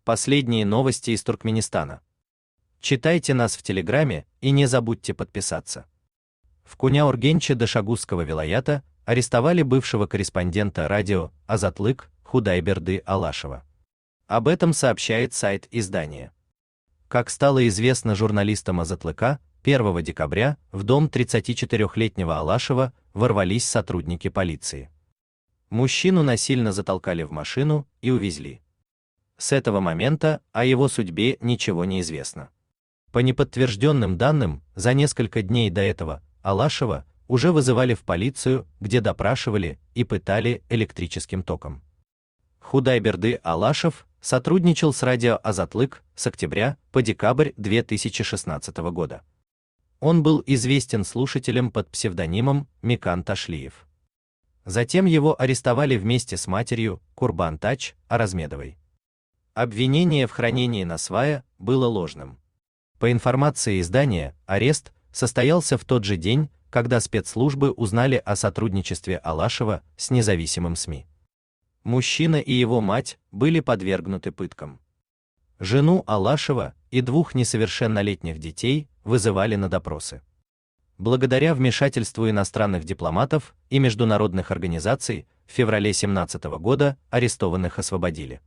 Последние новости из Туркменистана. Читайте нас в Телеграме и не забудьте подписаться. В Куня-Ургенче Дашагузского вилаята арестовали бывшего корреспондента радио «Азатлык» Худайберды Алашева. Об этом сообщает сайт издания. Как стало известно журналистам Азатлыка, 1 декабря в дом 34-летнего Алашева ворвались сотрудники полиции. Мужчину насильно затолкали в машину и увезли. С этого момента о его судьбе ничего не известно. По неподтвержденным данным, за несколько дней до этого Алашева уже вызывали в полицию, где допрашивали и пытали электрическим током. Худайберды Алашев сотрудничал с радио «Азатлык» с октября по декабрь 2016 года. Он был известен слушателям под псевдонимом Микан Ташлиев. Затем его арестовали вместе с матерью Курбан Тач Аразмедовой. Обвинение в хранении насвая было ложным. По информации издания, арест состоялся в тот же день, когда спецслужбы узнали о сотрудничестве Алашева с независимым СМИ. Мужчина и его мать были подвергнуты пыткам. Жену Алашева и 2 несовершеннолетних детей вызывали на допросы. Благодаря вмешательству иностранных дипломатов и международных организаций в феврале 2017 года арестованных освободили.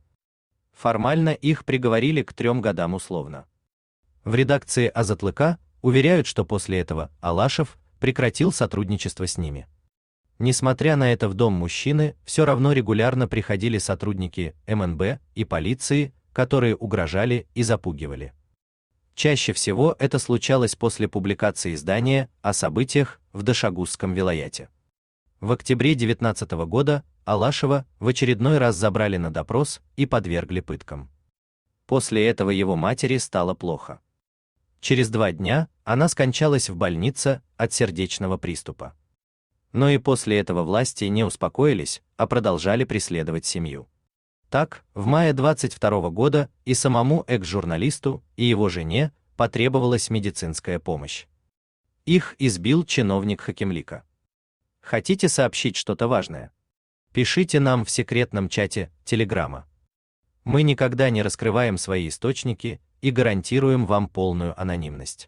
Формально их приговорили к 3 годам условно. В редакции «Азатлыка» уверяют, что после этого Алашев прекратил сотрудничество с ними. Несмотря на это, в дом мужчины все равно регулярно приходили сотрудники МНБ и полиции, которые угрожали и запугивали. Чаще всего это случалось после публикации издания о событиях в Дашагузском вилаяте. В октябре 2019 года Алашева в очередной раз забрали на допрос и подвергли пыткам. После этого его матери стало плохо. Через 2 дня она скончалась в больнице от сердечного приступа. Но и после этого власти не успокоились, а продолжали преследовать семью. Так, в мае 2022 года и самому экс-журналисту, и его жене потребовалась медицинская помощь. Их избил чиновник Хакимлика. Хотите сообщить что-то важное? Пишите нам в секретном чате Телеграма. Мы никогда не раскрываем свои источники и гарантируем вам полную анонимность.